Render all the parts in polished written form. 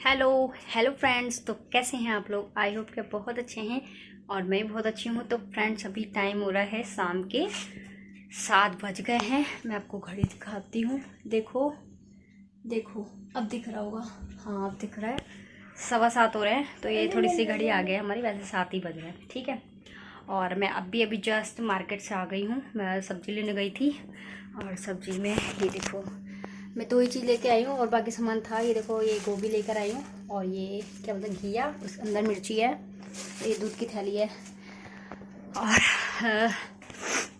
Hello hello friends. तो कैसे हैं आप लोग? आई होप कि बहुत अच्छे हैं और मैं भी बहुत अच्छी हूँ। तो फ्रेंड्स अभी टाइम हो रहा है शाम के 7 बज गए हैं। मैं आपको घड़ी दिखाती हूँ। देखो देखो, अब दिख रहा होगा। हाँ अब दिख रहा है, 7:15 हो रहे हैं। तो ये थोड़ी सी घड़ी आ गई हमारी, वैसे 7 ही बज रहे हैं। ठीक है। और मैं अभी जस्ट मार्केट से आ गई हूँ। मैं सब्ज़ी लेने गई थी और सब्ज़ी में ये देखो, मैं 2 ही चीज़ लेके आई हूँ और बाकी सामान था। ये देखो, ये गोभी लेकर आई हूँ और ये क्या बोलते हैं, घिया, उस अंदर मिर्ची है, ये दूध की थैली है। और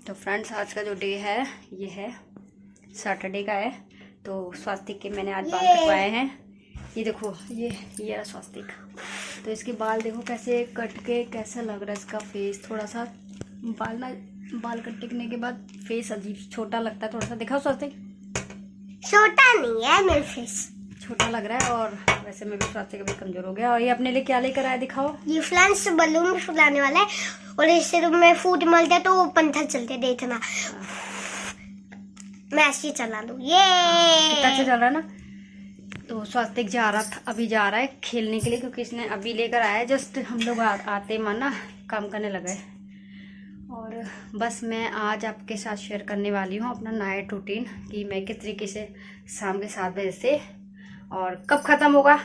तो फ्रेंड्स आज का जो डे है ये है सैटरडे का है। तो स्वास्तिक के मैंने आज बाल कटवाए हैं। ये देखो, ये रहा स्वास्तिक। तो इसके बाल देखो कैसे कट के, कैसा लग रहा है इसका फेस। थोड़ा सा बाल कटने के बाद फेस अजीब छोटा लगता है। थोड़ा सा दिखाओ स्वास्तिक। छोटा नहीं है मेरा फेस, छोटा लग रहा है। और वैसे मैं भी स्वास्थ्य कभी कमजोर हो गया। और ये अपने लिए क्या लेकर आया, दिखाओ। ये फ्लांस बलून फुलाने वाला है और इससे में फूड मिलता है तो वो पंखा चलते, देखना मैं ऐसे ही चला लूं। ये कितना अच्छा चल रहा है ना। तो स्वास्तिक जा रहा था, अभी जा रहा है खेलने के लिए, क्योंकि इसने अभी लेकर आया है। जस्ट हम लोग आते माना काम करने लगे। और बस मैं आज आपके साथ शेयर करने वाली हूँ अपना नाइट रूटीन, कि मैं किस तरीके से शाम के 7 बजे से और कब ख़त्म होगा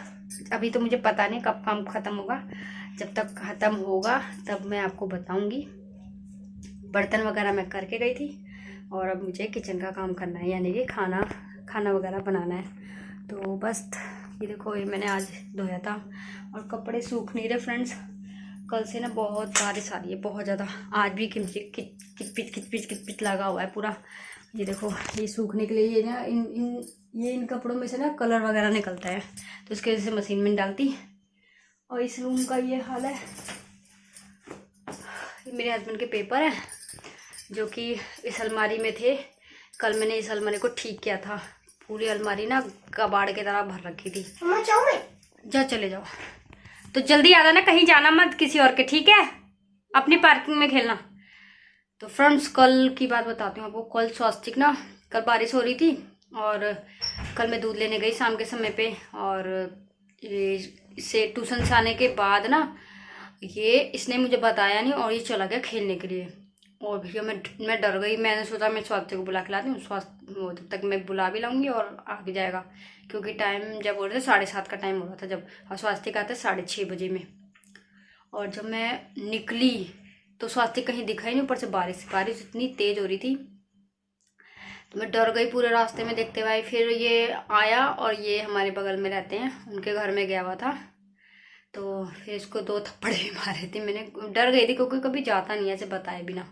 अभी तो मुझे पता नहीं कब काम ख़त्म होगा। जब तक ख़त्म होगा तब मैं आपको बताऊंगी। बर्तन वगैरह मैं करके गई थी और अब मुझे किचन का काम करना है, यानी कि खाना वगैरह बनाना है। तो बस ये देखो, ये मैंने आज धोया था और कपड़े सूख नहीं रहे फ्रेंड्स। कल से ना बहुत बारिश आ रही है, बहुत ज़्यादा। आज भी किचपिच लगा हुआ है पूरा। ये देखो, ये सूखने के लिए ये ना इन कपड़ों में से ना कलर वगैरह निकलता है, तो इसके वजह से मशीन में डालती। और इस रूम का ये हाल है। ये मेरे हस्बैंड के पेपर हैं जो कि इस अलमारी में थे। कल मैंने इस अलमारी को ठीक किया था। पूरी अलमारी ना कबाड़ की तरह भर रखी थी। जा चले जाओ, तो जल्दी आ जाना, कहीं जाना मत किसी और के, ठीक है? अपनी पार्किंग में खेलना। तो फ्रेंड्स कल की बात बताती हूँ आपको। कल स्वास्तिक ना, कल बारिश हो रही थी और कल मैं दूध लेने गई शाम के समय पे। और ये इसे ट्यूशन से आने के बाद ना, ये इसने मुझे बताया नहीं और ये चला गया खेलने के लिए। और भैया मैं डर गई। मैंने सोचा मैं स्वास्थ्य को बुला के लाती हूँ, स्वास्थ्य जब तक मैं बुला भी लाऊंगी और आ भी जाएगा। क्योंकि टाइम जब हो रहे थे 7:30 का टाइम हो रहा था जब, और स्वास्थ्य का था 6:30 बजे में। और जब मैं निकली तो स्वास्थ्य कहीं दिखा ही नहीं। ऊपर से बारिश इतनी तेज हो रही थी, तो मैं डर गई पूरे रास्ते में देखते हुए। फिर ये आया और ये हमारे बगल में रहते हैं, उनके घर में गया हुआ था। तो फिर इसको 2 थप्पड़ भी मारे थे। मैंने डर गई थी क्योंकि कभी जाता नहीं ऐसे बताए बिना।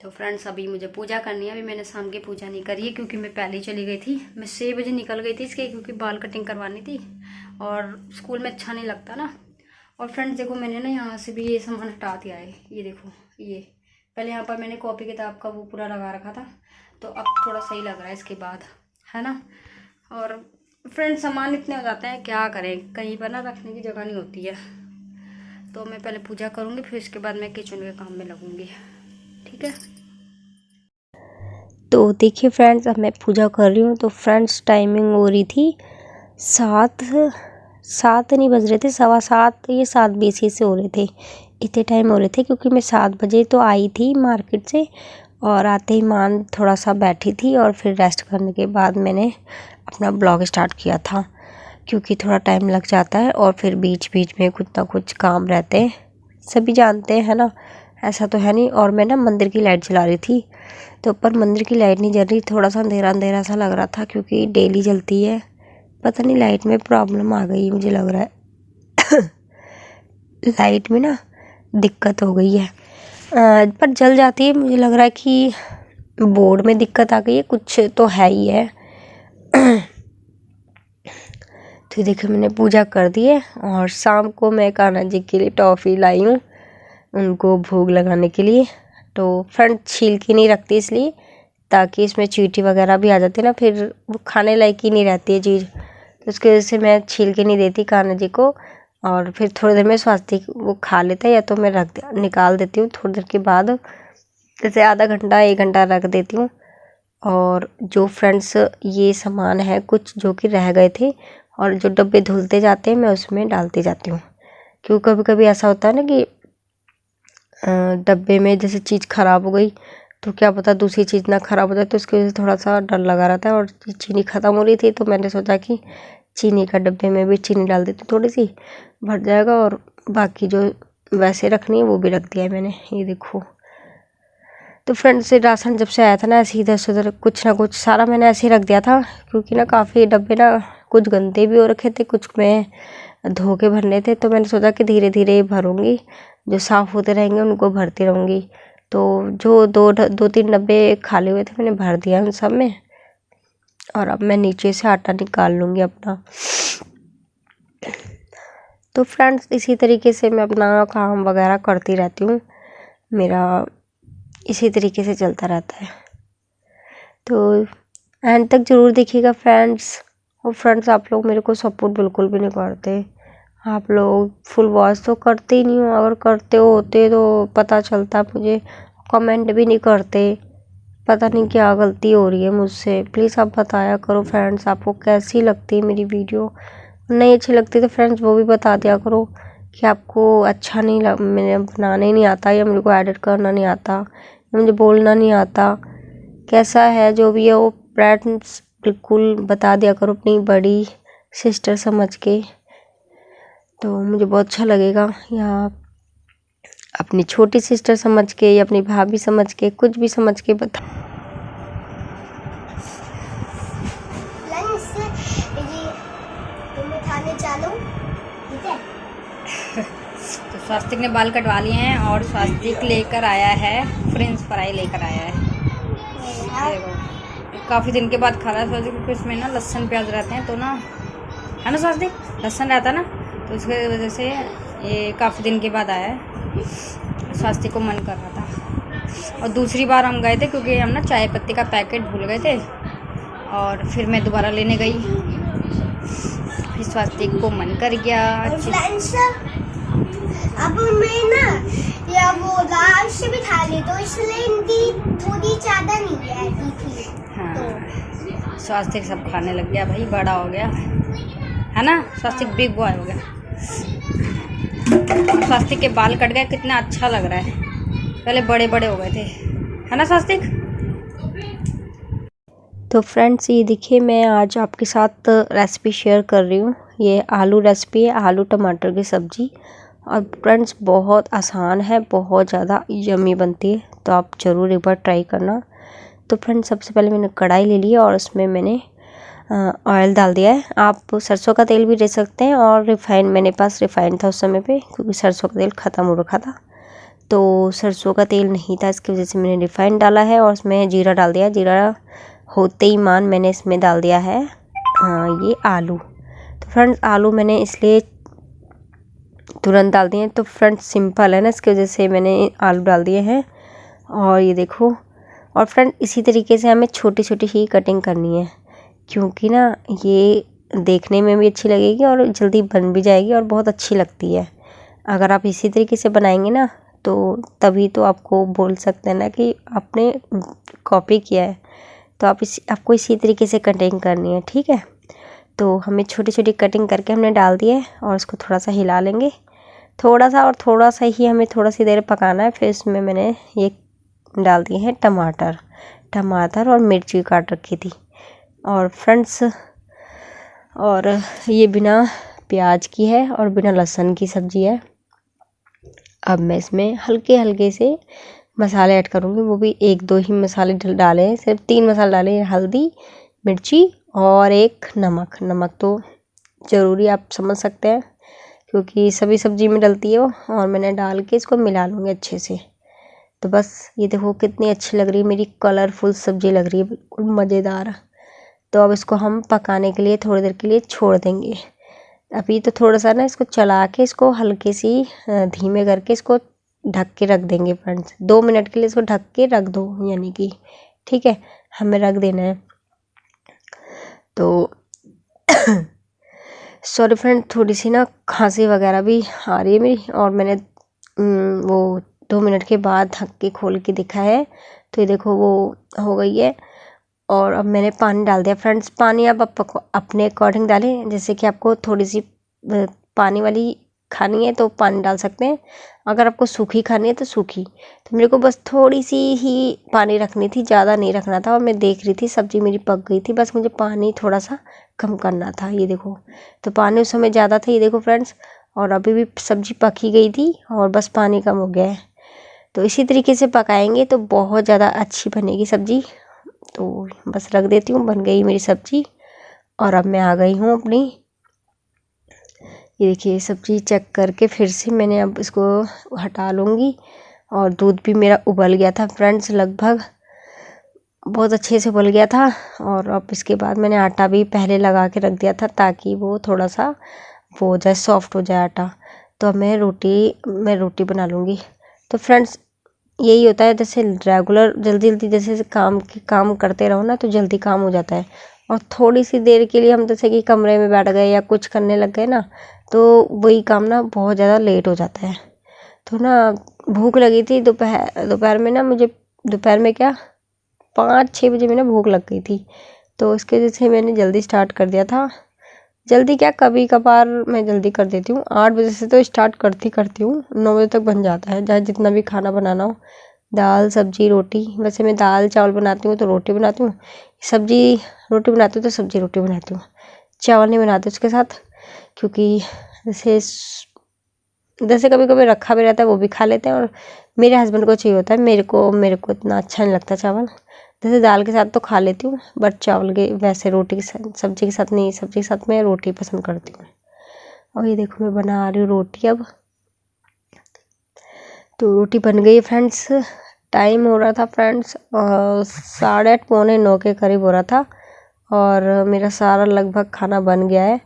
तो फ्रेंड्स अभी मुझे पूजा करनी है। अभी मैंने शाम की पूजा नहीं करी है क्योंकि मैं पहले ही चली गई थी। मैं 6 बजे निकल गई थी इसके, क्योंकि बाल कटिंग करवानी थी और स्कूल में अच्छा नहीं लगता ना। और फ्रेंड्स देखो, मैंने ना यहाँ से भी ये सामान हटा दिया है। ये देखो, ये पहले यहाँ पर मैंने कॉपी किताब का वो पूरा लगा रखा था, तो अब थोड़ा सही लग रहा है इसके बाद, है ना। और फ्रेंड्स सामान इतने हो जाते हैं, क्या करें, कहीं पर ना रखने की जगह नहीं होती है। तो मैं पहले पूजा करूँगी, फिर इसके बाद मैं किचन के काम में लगूँगी, ठीक है। तो देखिए फ्रेंड्स, अब मैं पूजा कर रही हूँ। तो फ्रेंड्स टाइमिंग हो रही थी 7 नहीं बज रहे थे, 7:15 ये 7:20 से हो रहे थे। इतने टाइम हो रहे थे क्योंकि मैं 7 बजे तो आई थी मार्केट से और आते ही मान थोड़ा सा बैठी थी और फिर रेस्ट करने के बाद मैंने अपना ब्लॉग स्टार्ट किया था। क्योंकि थोड़ा टाइम लग जाता है और फिर बीच बीच में कुछ ना कुछ काम रहते हैं, सभी जानते हैं, है ना। ऐसा तो है नहीं। और मैं ना मंदिर की लाइट जला रही थी, तो ऊपर मंदिर की लाइट नहीं जल रही, थोड़ा सा अंधेरा अंधेरा सा लग रहा था क्योंकि डेली जलती है। पता नहीं लाइट में प्रॉब्लम आ गई मुझे लग रहा है लाइट में ना दिक्कत हो गई है। पर जल जाती है। मुझे लग रहा है कि बोर्ड में दिक्कत आ गई है, कुछ तो है ही है तो देखिए मैंने पूजा कर दी है और शाम को मैं कान्हा जी के लिए टॉफ़ी लाई हूँ उनको भोग लगाने के लिए। तो फ्रेंड छील के नहीं रखती इसलिए, ताकि इसमें चींटी वगैरह भी आ जाती है ना, फिर वो खाने लायक ही नहीं रहती है चीज़। तो उसकी वजह से मैं छील के नहीं देती कान्हा जी को। और फिर थोड़ी देर में स्वास्तिक वो खा लेता है, या तो मैं निकाल देती हूँ थोड़ी देर के बाद, जैसे आधा घंटा 1 घंटा रख देती हूँ और जो फ्रेंड्स ये सामान है कुछ जो कि रह गए थे और जो डब्बे धुलते जाते हैं मैं उसमें डालती जाती हूँ, क्योंकि कभी कभी ऐसा होता है ना कि डब्बे में जैसे चीज़ ख़राब हो गई तो क्या पता दूसरी चीज़ ना ख़राब हो जाए, तो उसकी वजह से थोड़ा सा डर लगा रहता है। और चीनी ख़त्म हो रही थी तो मैंने सोचा कि चीनी का डब्बे में भी चीनी डाल देती, थोड़ी सी भर जाएगा, और बाकी जो वैसे रखनी है वो भी रख दिया है मैंने। ये देखो, तो फ्रेंड्स से राशन जब से आया था ना ऐसे इधर से उधर कुछ ना कुछ सारा मैंने ऐसे ही रख दिया था, क्योंकि ना काफ़ी डब्बे ना कुछ गंदे भी हो रखे थे, कुछ में धो के भरने थे। तो मैंने सोचा कि धीरे धीरे भरूँगी, जो साफ़ होते रहेंगे उनको भरती रहूँगी। तो जो दो तीन डब्बे खाली हुए थे मैंने भर दिया उन सब में, और अब मैं नीचे से आटा निकाल लूँगी अपना। तो फ्रेंड्स इसी तरीके से मैं अपना काम वगैरह करती रहती हूँ, मेरा इसी तरीके से चलता रहता है। तो एंड तक ज़रूर देखिएगा फ्रेंड्स। और फ्रेंड्स आप लोग मेरे को सपोर्ट बिल्कुल भी नहीं करते, आप लोग फुल वॉच तो करते ही नहीं हो, अगर करते होते तो पता चलता मुझे, कमेंट भी नहीं करते, पता नहीं क्या गलती हो रही है मुझसे। प्लीज़ आप बताया करो फ्रेंड्स आपको कैसी लगती है मेरी वीडियो, नहीं अच्छी लगती तो फ्रेंड्स वो भी बता दिया करो कि आपको अच्छा नहीं मैंने बनाने नहीं आता, या मेरे को एडिट करना नहीं आता, या मुझे बोलना नहीं आता, कैसा है जो भी है वो फ्रेंड्स बिल्कुल बता दिया करो अपनी बड़ी सिस्टर समझ के, तो मुझे बहुत अच्छा लगेगा। या अपनी छोटी सिस्टर समझ के या अपनी भाभी समझ के, कुछ भी समझ के बता। तो स्वास्तिक ने बाल कटवा लिए हैं और स्वास्तिक लेकर आया है फ्रेंच फ्राई लेकर आया है। देखो काफ़ी दिन के बाद खा रहा है स्वास्तिक, क्योंकि इसमें ना लहसुन प्याज रहते हैं, तो ना है ना स्वास्तिक, लहसुन रहता है ना, तो उसकी वजह से ये काफ़ी दिन के बाद आया है। स्वास्तिक को मन कर रहा था, और दूसरी बार हम गए थे क्योंकि हम ना चाय पत्ती का पैकेट भूल गए थे, और फिर मैं दोबारा लेने गई, फिर स्वास्तिक को मन कर गया। अब मैं ना या वो लाल से भी खा ली, तो इसलिए इनकी थोड़ी ज़्यादा नहीं है थी। हाँ स्वास्तिक सब खाने लग गया भाई, बड़ा हो गया है ना स्वास्तिक, बिग बॉय हो गया। स्वास्तिक के बाल कट गए, कितना अच्छा लग रहा है, पहले बड़े बड़े हो गए थे, है ना स्वास्तिक। तो फ्रेंड्स ये देखिए मैं आज आपके साथ रेसिपी शेयर कर रही हूँ, ये आलू रेसिपी है, आलू टमाटर की सब्ज़ी। और फ्रेंड्स बहुत आसान है, बहुत ज़्यादा यम्मी बनती है, तो आप ज़रूर एक बार ट्राई करना। तो फ्रेंड्स सबसे पहले मैंने कढ़ाई ले ली है और उसमें मैंने ऑयल डाल दिया है। आप सरसों का तेल भी ले सकते हैं, और रिफ़ाइन, मेरे पास रिफ़ाइन था उस समय पे, क्योंकि सरसों का तेल ख़त्म हो रखा था, तो सरसों का तेल नहीं था, इसकी वजह से मैंने रिफ़ाइन डाला है। और उसमें जीरा डाल दिया, जीरा होते ही मैंने इसमें डाल दिया है ये आलू। तो फ्रेंड्स आलू मैंने इसलिए तुरंत डाल दिए हैं, तो फ्रेंड्स सिंपल है ना, इसकी वजह से मैंने आलू डाल दिए हैं। और ये देखो, और फ्रेंड इसी तरीके से हमें छोटी छोटी ही कटिंग करनी है, क्योंकि ना ये देखने में भी अच्छी लगेगी और जल्दी बन भी जाएगी और बहुत अच्छी लगती है। अगर आप इसी तरीके से बनाएंगे ना तो तभी तो आपको बोल सकते हैं ना कि आपने कॉपी किया है। तो आपको इसी तरीके से कटिंग करनी है, ठीक है। तो हमें छोटी छोटी कटिंग करके हमने डाल दिया है, और उसको थोड़ा सा हिला लेंगे, थोड़ा सा, और थोड़ा सा ही हमें थोड़ा सी देर पकाना है। फिर इसमें मैंने ये डाल दिए हैं टमाटर और मिर्ची काट रखी थी। और फ्रेंड्स और ये बिना प्याज की है और बिना लहसुन की सब्ज़ी है। अब मैं इसमें हल्के हल्के से मसाले ऐड करूँगी, वो भी 1-2 ही मसाले डाले हैं, सिर्फ 3 मसाले डाले हैं, हल्दी, मिर्ची और एक नमक तो ज़रूरी, आप समझ सकते हैं, क्योंकि सभी सब्ज़ी में डलती है वो। और मैंने डाल के इसको मिला लूँगी अच्छे से। तो बस ये देखो कितनी अच्छी लग रही है मेरी, कलरफुल सब्ज़ी लग रही है, बिल्कुल मज़ेदार। तो अब इसको हम पकाने के लिए थोड़ी देर के लिए छोड़ देंगे। अभी तो थोड़ा सा ना इसको चला के, इसको हल्के सी धीमे करके इसको ढक के रख देंगे फ्रेंड्स। 2 मिनट के लिए इसको ढक के रख दो, यानी कि ठीक है, हमें रख देना है। तो सॉरी फ्रेंड, थोड़ी सी ना खांसी वगैरह भी आ रही है मेरी, और मैंने वो 2 मिनट के बाद ढक के खोल के देखा है, तो ये देखो वो हो गई है। और अब मैंने पानी डाल दिया फ्रेंड्स। पानी आप अपने अकॉर्डिंग डालें, जैसे कि आपको थोड़ी सी पानी वाली खानी है तो पानी डाल सकते हैं, अगर आपको सूखी खानी है तो सूखी। तो मेरे को बस थोड़ी सी ही पानी रखनी थी, ज़्यादा नहीं रखना था। और मैं देख रही थी सब्ज़ी मेरी पक गई थी, बस मुझे पानी थोड़ा सा कम करना था। ये देखो, तो पानी उस समय ज़्यादा था, ये देखो फ्रेंड्स। और अभी भी सब्ज़ी पक ही गई थी और बस पानी कम हो गया है। तो इसी तरीके से पकाएंगे तो बहुत ज़्यादा अच्छी बनेगी सब्ज़ी। तो बस रख देती हूँ, बन गई मेरी सब्ज़ी। और अब मैं आ गई हूँ अपनी, ये देखिए सब्ज़ी चेक करके फिर से मैंने अब इसको हटा लूँगी। और दूध भी मेरा उबल गया था फ्रेंड्स, लगभग बहुत अच्छे से उबल गया था। और अब इसके बाद मैंने आटा भी पहले लगा के रख दिया था ताकि वो थोड़ा सा वो हो जाए, सॉफ्ट हो जाए आटा। तो अब मैं रोटी बना लूँगी। तो फ्रेंड्स यही होता है, जैसे रेगुलर जल्दी जल्दी जैसे काम करते रहो ना तो जल्दी काम हो जाता है। और थोड़ी सी देर के लिए हम जैसे कि कमरे में बैठ गए या कुछ करने लग गए ना, तो वही काम ना बहुत ज़्यादा लेट हो जाता है। तो ना भूख लगी थी दोपहर में ना, मुझे दोपहर में क्या 5-6 बजे में ना भूख लग गई थी। तो उसके वजह से मैंने जल्दी स्टार्ट कर दिया था। जल्दी क्या, कभी कभार मैं जल्दी कर देती हूँ। 8 बजे से तो स्टार्ट करती हूँ, 9 बजे तक बन जाता है, चाहे जितना भी खाना बनाना हो। दाल सब्जी रोटी, वैसे मैं दाल चावल बनाती हूँ तो रोटी बनाती हूँ, सब्जी रोटी बनाती हूँ तो सब्जी रोटी बनाती हूँ, चावल नहीं बनाती उसके साथ। क्योंकि जैसे कभी कभी रखा भी रहता है वो भी खा लेते हैं, और मेरे हस्बैंड को चाहिए होता है, मेरे को इतना अच्छा नहीं लगता चावल। जैसे दाल के साथ तो खा लेती हूँ, बट चावल के वैसे रोटी के साथ, सब्जी के साथ नहीं, सब्जी के साथ मैं रोटी पसंद करती हूँ। और ये देखो मैं बना रही हूँ रोटी अब। तो रोटी बन गई फ्रेंड्स। टाइम हो रहा था फ्रेंड्स 8:30 पौने 9 के करीब हो रहा था, और मेरा सारा लगभग खाना बन गया है।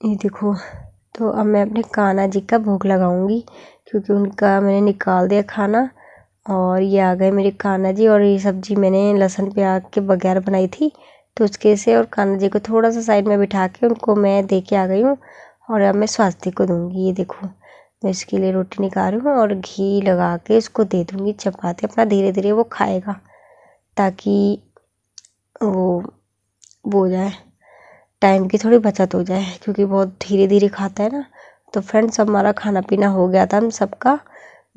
ये देखो, तो अब मैं अपने कान्हा जी का भोग लगाऊंगी, क्योंकि उनका मैंने निकाल दिया खाना। और ये आ गए मेरे कान्हा जी। और ये सब्जी मैंने लहसुन प्याज के बगैर बनाई थी, तो उसके से और कान्हा जी को थोड़ा सा साइड में बिठा के उनको मैं दे के आ गई हूँ। और अब मैं स्वास्तिक को दूंगी। ये देखो मैं इसके लिए रोटी निकाल रही हूँ और घी लगा के इसको दे दूँगी चपाती। अपना धीरे धीरे वो खाएगा ताकि वो हो जाए, टाइम की थोड़ी बचत हो जाए, क्योंकि बहुत धीरे धीरे खाता है ना। तो फ्रेंड्स हमारा खाना पीना हो गया था हम सबका,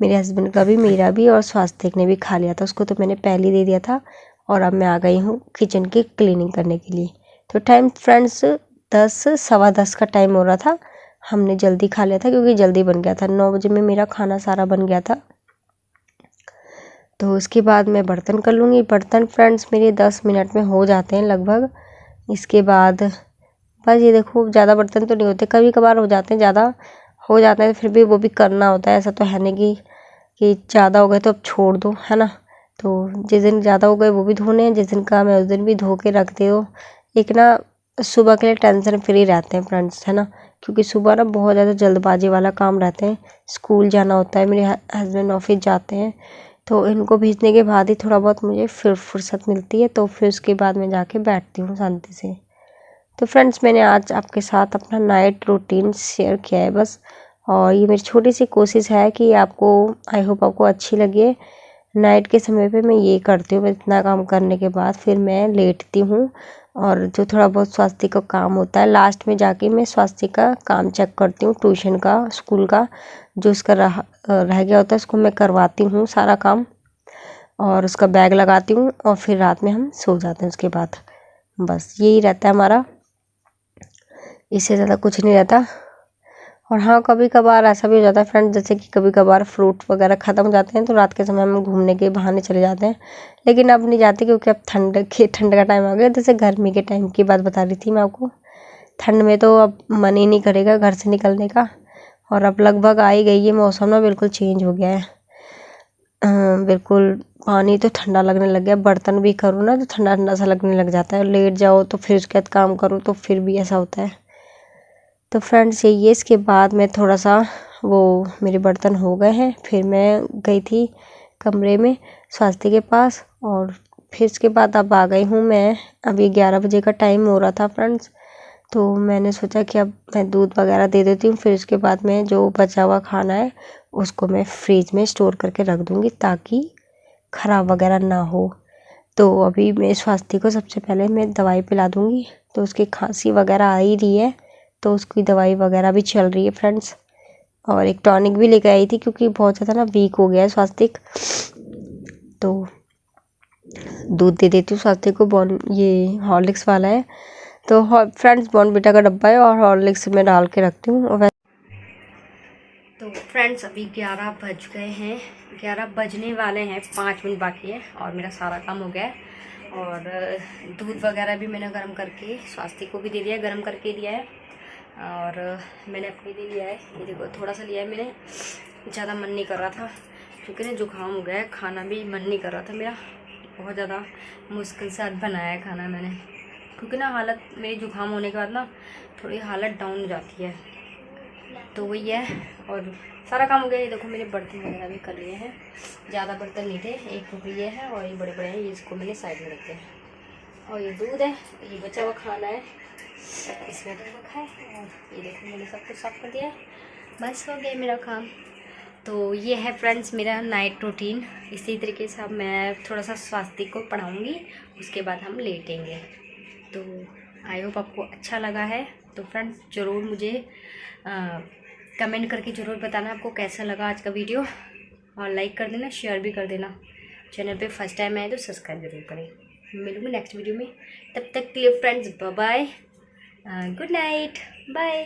मेरे हस्बैंड का भी, मेरा भी, और स्वास्तिक ने भी खा लिया था, उसको तो मैंने पहले दे दिया था। और अब मैं आ गई हूँ किचन की क्लीनिंग करने के लिए। तो टाइम फ्रेंड्स 10 सवा 10 का टाइम हो रहा था। हमने जल्दी खा लिया था क्योंकि जल्दी बन गया था, 9 बजे में मेरा खाना सारा बन गया था। तो उसके बाद मैं बर्तन कर लूँगी। बर्तन फ्रेंड्स मेरे 10 मिनट में हो जाते हैं लगभग। इसके बाद बस ये देखो, ज़्यादा बर्तन तो नहीं होते, कभी कभार हो जाते हैं, ज़्यादा हो जाते हैं, फिर भी वो भी करना होता है। ऐसा तो है नहीं कि ज़्यादा हो गए तो अब छोड़ दो, है ना। तो जिस दिन ज़्यादा हो गए वो भी धोने हैं, जिस दिन काम है उस दिन भी धो के रख दो। एक ना सुबह के लिए टेंशन फ्री रहते हैं फ्रेंड्स, है ना। क्योंकि सुबह ना बहुत ज़्यादा जल्दबाजी वाला काम रहते हैं, स्कूल जाना होता है, मेरे हस्बैंड ऑफिस जाते हैं, तो इनको भेजने के बाद ही थोड़ा बहुत मुझे फिर फुर्सत मिलती है। तो फिर उसके बाद मैं जाके बैठती हूँ शांति से। तो फ्रेंड्स मैंने आज आपके साथ अपना नाइट रूटीन शेयर किया है बस। और ये मेरी छोटी सी कोशिश है कि आपको, आई होप आपको अच्छी लगे। नाइट के समय पे मैं ये करती हूँ, इतना काम करने के बाद फिर मैं लेटती हूँ, और जो थोड़ा बहुत स्वास्थ्य का काम होता है लास्ट में जाके मैं स्वास्थ्य का काम चेक करती हूँ, ट्यूशन का, स्कूल का, जो उसका रह गया होता है उसको मैं करवाती हूँ सारा काम, और उसका बैग लगाती हूँ, और फिर रात में हम सो जाते हैं उसके बाद। बस यही रहता है हमारा, इससे ज़्यादा कुछ नहीं रहता। और हाँ, कभी कभार ऐसा भी हो जाता है फ्रेंड, जैसे कि कभी कभार फ्रूट वगैरह ख़त्म हो जाते हैं तो रात के समय हम घूमने के बहाने चले जाते हैं, लेकिन अब नहीं जाते क्योंकि अब ठंड का टाइम आ गया। जैसे गर्मी के टाइम की बात बता रही थी मैं आपको, ठंड में तो अब मन ही नहीं करेगा घर से निकलने का। और अब लगभग आ ही गई है, मौसम ना बिल्कुल चेंज हो गया है, बिल्कुल पानी तो ठंडा लगने लग गया। बर्तन भी करो ना तो ठंडा ठंडा सा लगने लग जाता है, लेट जाओ तो फिर उसके बाद काम करो तो फिर भी ऐसा होता है। तो फ्रेंड्स यही है। इसके बाद मैं थोड़ा सा वो मेरे बर्तन हो गए हैं, फिर मैं गई थी कमरे में स्वास्थ्य के पास, और फिर इसके बाद अब आ गई हूँ मैं। अभी 11 बजे का टाइम हो रहा था फ्रेंड्स, तो मैंने सोचा कि अब मैं दूध वगैरह दे देती हूँ, फिर उसके बाद में जो बचा हुआ खाना है उसको मैं फ्रिज में स्टोर करके रख दूँगी, ताकि ख़राब वगैरह ना हो। तो अभी मैं स्वास्थ्य को सबसे पहले मैं दवाई पिला दूँगी। तो उसकी खांसी वगैरह आ ही रही है, तो उसकी दवाई वगैरह भी चल रही है फ्रेंड्स। और एक टॉनिक भी लेकर आई थी क्योंकि बहुत ज़्यादा ना वीक हो गया है स्वास्थ्य। तो दूध दे देती हूँ स्वास्थ्य को। ये हॉर्लिक्स वाला है। तो फ्रेंड्स बॉर्नविटा का डब्बा है और हॉर्लिक्स में डाल के रखती हूँ। और तो फ्रेंड्स अभी 11 बज गए हैं, 11 बजने वाले हैं, 5 मिनट बाकी है और मेरा सारा काम हो गया है। और दूध वगैरह भी मैंने गर्म करके स्वास्थ्य को भी दे दिया है, गर्म करके दिया है। और मैंने अपने लिए लिया है, ये देखो थोड़ा सा लिया है मैंने, ज़्यादा मन नहीं कर रहा था क्योंकि ना जुकाम हो गया है, खाना भी मन नहीं कर रहा था मेरा। बहुत ज़्यादा मुश्किल से आज बनाया है खाना मैंने, क्योंकि ना हालत मेरी जुकाम होने के बाद ना थोड़ी हालत डाउन हो जाती है। तो वही है और सारा काम हो गया। ये देखो मेरे बर्तन वगैरह भी कर लिए हैं, ज़्यादा बर्तन नहीं थे, एक टोकरी ये है और ये बड़े बड़े हैं, ये इसको मैंने साइड में रखते हैं। और ये दूध है, ये बचा हुआ खाना है, इसमें तो रखा है। और ये देखो मैंने सब कुछ साफ कर दिया है, बस हो गया मेरा काम। तो ये है फ्रेंड्स मेरा नाइट रूटीन। इसी तरीके से अब मैं थोड़ा सा स्वास्थ्य को पढ़ाऊँगी, उसके बाद हम लेटेंगे। तो आई होप आपको अच्छा लगा है। तो फ्रेंड्स ज़रूर मुझे कमेंट करके ज़रूर बताना आपको कैसा लगा आज का वीडियो, और लाइक कर देना, शेयर भी कर देना। चैनल पे फर्स्ट टाइम आए तो सब्सक्राइब जरूर करें। मिलूँगी नेक्स्ट वीडियो में, तब तक के लिए friends bye bye, good night, bye.